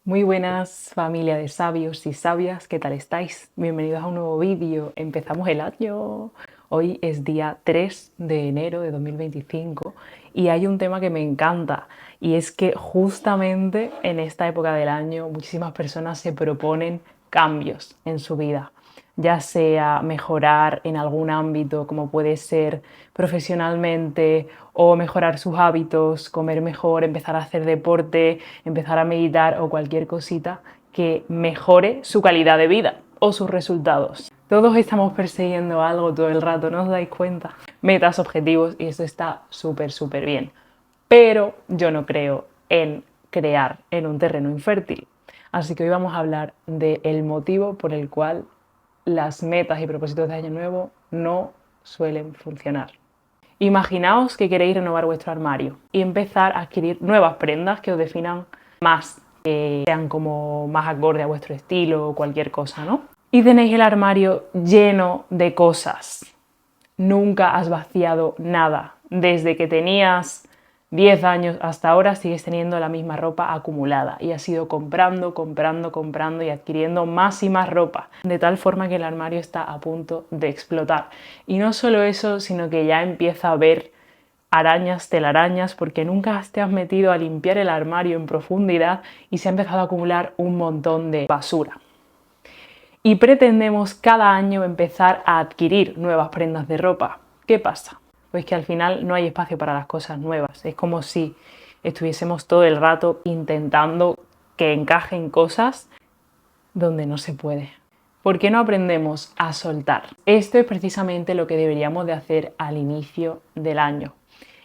Muy buenas familia de sabios y sabias, ¿qué tal estáis? Bienvenidos a un nuevo vídeo. Empezamos el año. Hoy es día 3 de enero de 2025 y hay un tema que me encanta y es que justamente en esta época del año muchísimas personas se proponen cambios en su vida, ya sea mejorar en algún ámbito como puede ser profesionalmente o mejorar sus hábitos, comer mejor, empezar a hacer deporte, empezar a meditar o cualquier cosita que mejore su calidad de vida o sus resultados. Todos estamos persiguiendo algo todo el rato, ¿no os dais cuenta? Metas, objetivos y eso está súper bien. Pero yo no creo en crear en un terreno infértil. Así que hoy vamos a hablar del motivo por el cual las metas y propósitos de año nuevo no suelen funcionar. Imaginaos que queréis renovar vuestro armario y empezar a adquirir nuevas prendas que os definan más, que sean como más acorde a vuestro estilo o cualquier cosa, ¿no? Y tenéis el armario lleno de cosas. Nunca has vaciado nada. Desde que tenías 10 años hasta ahora sigues teniendo la misma ropa acumulada y has ido comprando y adquiriendo más y más ropa, de tal forma que el armario está a punto de explotar. Y no solo eso, sino que ya empieza a ver arañas, telarañas, porque nunca te has metido a limpiar el armario en profundidad y se ha empezado a acumular un montón de basura. Y pretendemos cada año empezar a adquirir nuevas prendas de ropa. ¿Qué pasa? Pues que al final no hay espacio para las cosas nuevas. Es como si estuviésemos todo el rato intentando que encajen cosas donde no se puede. ¿Por qué no aprendemos a soltar? Esto es precisamente lo que deberíamos de hacer al inicio del año.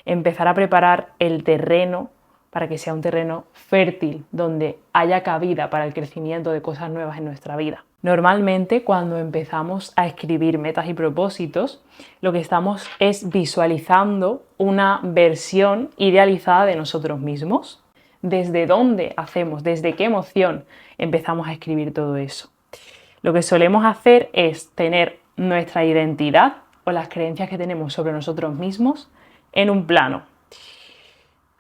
Empezar a preparar el terreno para que sea un terreno fértil, donde haya cabida para el crecimiento de cosas nuevas en nuestra vida. Normalmente, cuando empezamos a escribir metas y propósitos, lo que estamos es visualizando una versión idealizada de nosotros mismos. ¿Desde dónde hacemos, desde qué emoción empezamos a escribir todo eso? Lo que solemos hacer es tener nuestra identidad o las creencias que tenemos sobre nosotros mismos en un plano.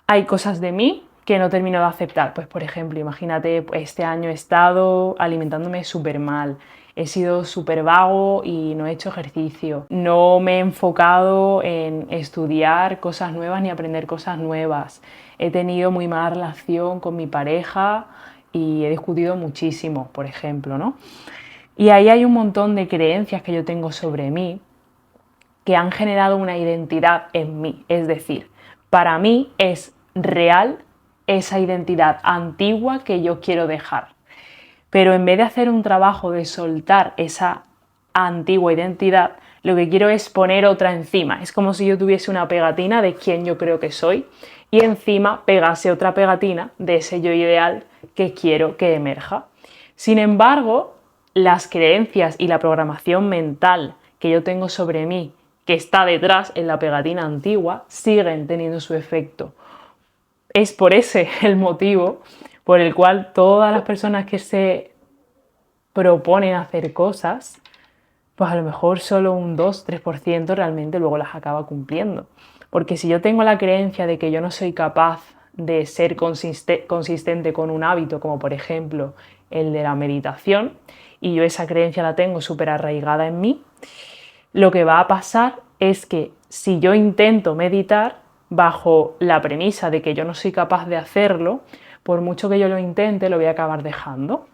Hay cosas de mí que no termino de aceptar. Pues por ejemplo, imagínate, este año he estado alimentándome súper mal, he sido súper vago y no he hecho ejercicio, no me he enfocado en estudiar cosas nuevas ni aprender cosas nuevas, he tenido muy mala relación con mi pareja y he discutido muchísimo, por ejemplo, ¿no? Y ahí hay un montón de creencias que yo tengo sobre mí que han generado una identidad en mí. Es decir, para mí es real esa identidad antigua que yo quiero dejar. Pero en vez de hacer un trabajo de soltar esa antigua identidad, lo que quiero es poner otra encima. Es como si yo tuviese una pegatina de quién yo creo que soy y encima pegase otra pegatina de ese yo ideal que quiero que emerja. Sin embargo, las creencias y la programación mental que yo tengo sobre mí, que está detrás en la pegatina antigua, siguen teniendo su efecto. Es por ese el motivo por el cual todas las personas que se proponen hacer cosas, pues a lo mejor solo un 2-3% realmente luego las acaba cumpliendo. Porque si yo tengo la creencia de que yo no soy capaz de ser consistente con un hábito, como por ejemplo el de la meditación, y yo esa creencia la tengo súper arraigada en mí, lo que va a pasar es que si yo intento meditar bajo la premisa de que yo no soy capaz de hacerlo, por mucho que yo lo intente, lo voy a acabar dejando.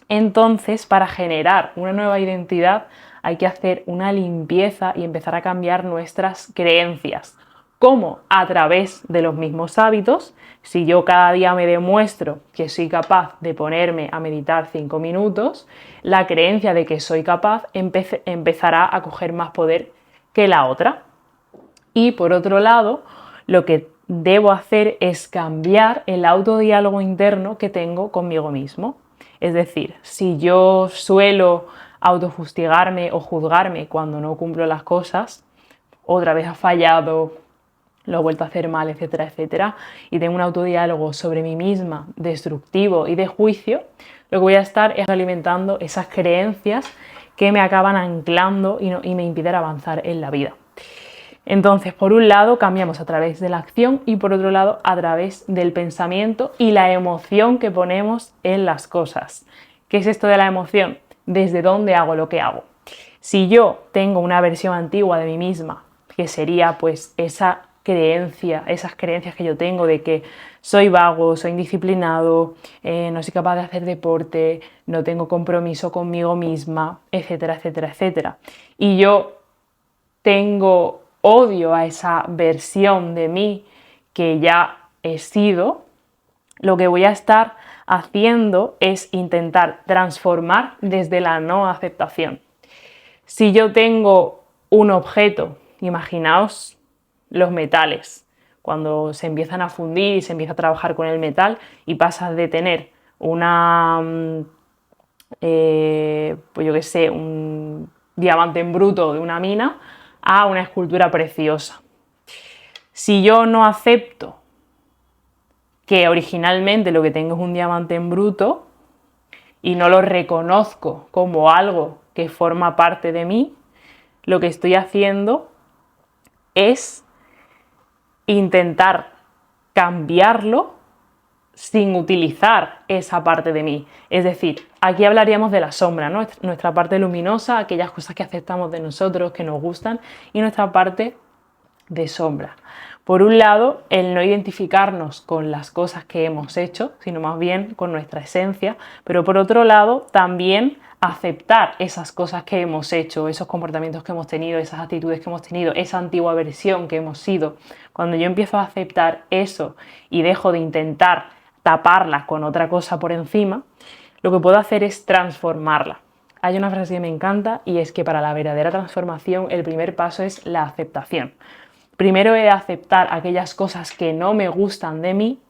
Entonces, para generar una nueva identidad hay que hacer una limpieza y empezar a cambiar nuestras creencias. ¿Cómo? A través de los mismos hábitos. Si yo cada día me demuestro que soy capaz de ponerme a meditar 5 minutos, la creencia de que soy capaz empezará a coger más poder que la otra. Y por otro lado, lo que debo hacer es cambiar el autodiálogo interno que tengo conmigo mismo. Es decir, si yo suelo autofustigarme o juzgarme cuando no cumplo las cosas, otra vez ha fallado, lo he vuelto a hacer mal, etcétera, etcétera, y tengo un autodiálogo sobre mí misma destructivo y de juicio, lo que voy a estar es alimentando esas creencias que me acaban anclando y me impiden avanzar en la vida. Entonces, por un lado, cambiamos a través de la acción y por otro lado, a través del pensamiento y la emoción que ponemos en las cosas. ¿Qué es esto de la emoción? ¿Desde dónde hago lo que hago? Si yo tengo una versión antigua de mí misma, que sería pues esas creencias que yo tengo de que soy vago, soy indisciplinado, no soy capaz de hacer deporte, no tengo compromiso conmigo misma, etcétera, etcétera, etcétera. Y yo tengo odio a esa versión de mí que ya he sido, lo que voy a estar haciendo es intentar transformar desde la no aceptación. Si yo tengo un objeto, imaginaos los metales, cuando se empiezan a fundir y se empieza a trabajar con el metal y pasas de tener pues yo qué sé, un diamante en bruto de una mina a una escultura preciosa. Si yo no acepto que originalmente lo que tengo es un diamante en bruto y no lo reconozco como algo que forma parte de mí, lo que estoy haciendo es intentar cambiarlo sin utilizar esa parte de mí. Es decir, aquí hablaríamos de la sombra, ¿no? Nuestra parte luminosa, aquellas cosas que aceptamos de nosotros, que nos gustan, y nuestra parte de sombra. Por un lado, el no identificarnos con las cosas que hemos hecho, sino más bien con nuestra esencia, pero por otro lado, también aceptar esas cosas que hemos hecho, esos comportamientos que hemos tenido, esas actitudes que hemos tenido, esa antigua versión que hemos sido. Cuando yo empiezo a aceptar eso y dejo de intentar taparla con otra cosa por encima, lo que puedo hacer es transformarla. Hay una frase que me encanta y es que para la verdadera transformación el primer paso es la aceptación. Primero he de aceptar aquellas cosas que no me gustan de mí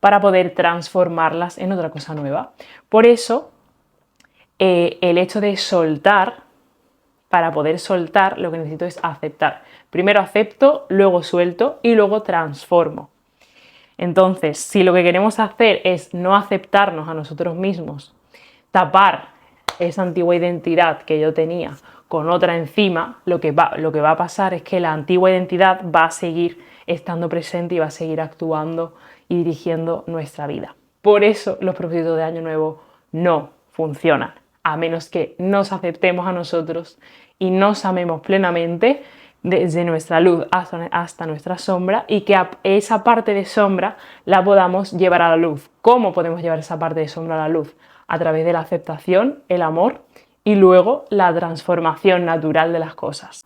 para poder transformarlas en otra cosa nueva. Por eso, el hecho de soltar, para poder soltar, lo que necesito es aceptar. Primero acepto, luego suelto y luego transformo. Entonces, si lo que queremos hacer es no aceptarnos a nosotros mismos, tapar esa antigua identidad que yo tenía con otra encima, lo que va a pasar es que la antigua identidad va a seguir estando presente y va a seguir actuando y dirigiendo nuestra vida. Por eso los propósitos de Año Nuevo no funcionan, a menos que nos aceptemos a nosotros y nos amemos plenamente desde nuestra luz hasta nuestra sombra y que esa parte de sombra la podamos llevar a la luz. ¿Cómo podemos llevar esa parte de sombra a la luz? A través de la aceptación, el amor y luego la transformación natural de las cosas.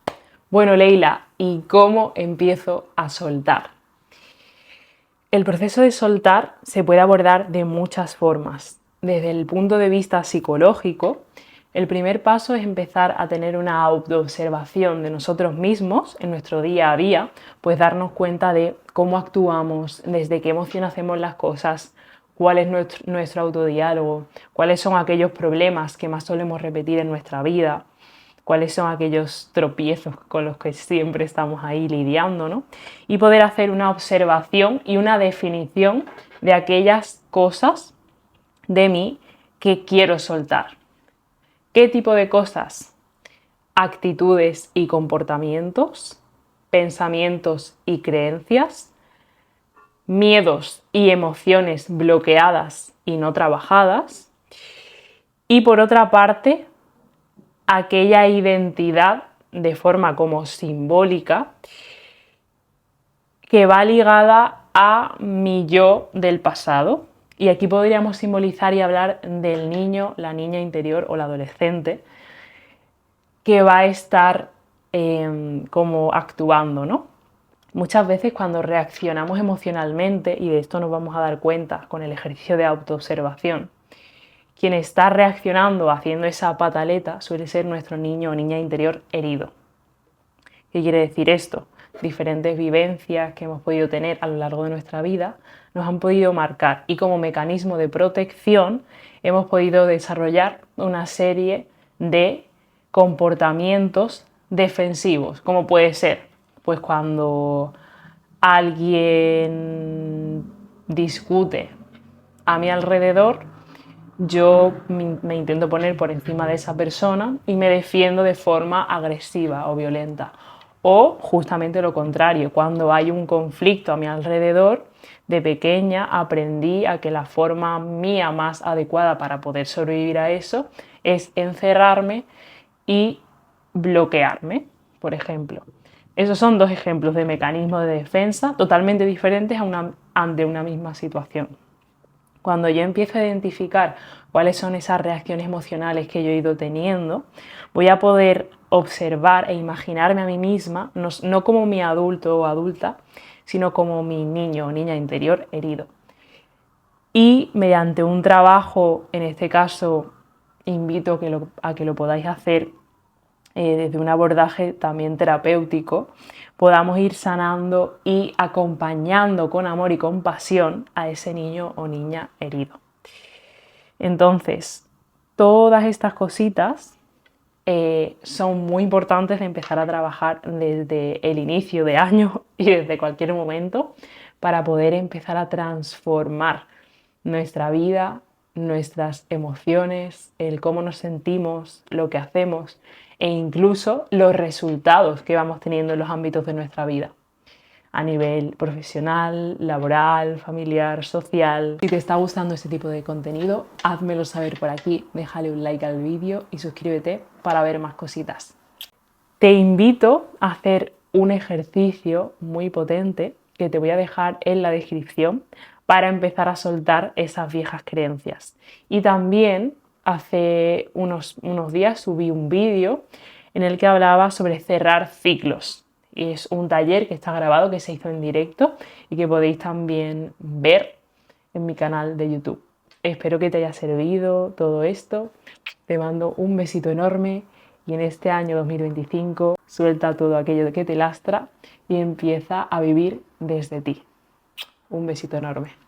Bueno, Leila, ¿y cómo empiezo a soltar? El proceso de soltar se puede abordar de muchas formas. Desde el punto de vista psicológico, el primer paso es empezar a tener una autoobservación de nosotros mismos en nuestro día a día, pues darnos cuenta de cómo actuamos, desde qué emoción hacemos las cosas, cuál es nuestro autodiálogo, cuáles son aquellos problemas que más solemos repetir en nuestra vida, cuáles son aquellos tropiezos con los que siempre estamos ahí lidiando, ¿no? Y poder hacer una observación y una definición de aquellas cosas de mí que quiero soltar. ¿Qué tipo de cosas? Actitudes y comportamientos, pensamientos y creencias, miedos y emociones bloqueadas y no trabajadas. Y por otra parte, aquella identidad de forma como simbólica que va ligada a mi yo del pasado. Y aquí podríamos simbolizar y hablar del niño, la niña interior o la adolescente que va a estar como actuando, ¿no? Muchas veces cuando reaccionamos emocionalmente, y de esto nos vamos a dar cuenta con el ejercicio de autoobservación, quien está reaccionando haciendo esa pataleta suele ser nuestro niño o niña interior herido. ¿Qué quiere decir esto? Diferentes vivencias que hemos podido tener a lo largo de nuestra vida nos han podido marcar y como mecanismo de protección hemos podido desarrollar una serie de comportamientos defensivos, como puede ser pues cuando alguien discute a mi alrededor, yo me intento poner por encima de esa persona y me defiendo de forma agresiva o violenta. O justamente lo contrario, cuando hay un conflicto a mi alrededor, de pequeña aprendí a que la forma mía más adecuada para poder sobrevivir a eso es encerrarme y bloquearme, por ejemplo. Esos son dos ejemplos de mecanismos de defensa totalmente diferentes ante una misma situación. Cuando yo empiezo a identificar cuáles son esas reacciones emocionales que yo he ido teniendo, voy a poder observar e imaginarme a mí misma, no como mi adulto o adulta, sino como mi niño o niña interior herido. Y mediante un trabajo, en este caso, invito a que lo podáis hacer desde un abordaje también terapéutico, podamos ir sanando y acompañando con amor y compasión a ese niño o niña herido. Entonces, todas estas cositas son muy importantes de empezar a trabajar desde el inicio de año y desde cualquier momento para poder empezar a transformar nuestra vida, nuestras emociones, el cómo nos sentimos, lo que hacemos e incluso los resultados que vamos teniendo en los ámbitos de nuestra vida a nivel profesional, laboral, familiar, social. Si te está gustando este tipo de contenido, házmelo saber por aquí, déjale un like al vídeo y suscríbete para ver más cositas. Te invito a hacer un ejercicio muy potente que te voy a dejar en la descripción para empezar a soltar esas viejas creencias. Y también hace unos días subí un vídeo en el que hablaba sobre cerrar ciclos. Y es un taller que está grabado, que se hizo en directo y que podéis también ver en mi canal de YouTube. Espero que te haya servido todo esto. Te mando un besito enorme y en este año 2025 suelta todo aquello que te lastra y empieza a vivir desde ti. Un besito enorme.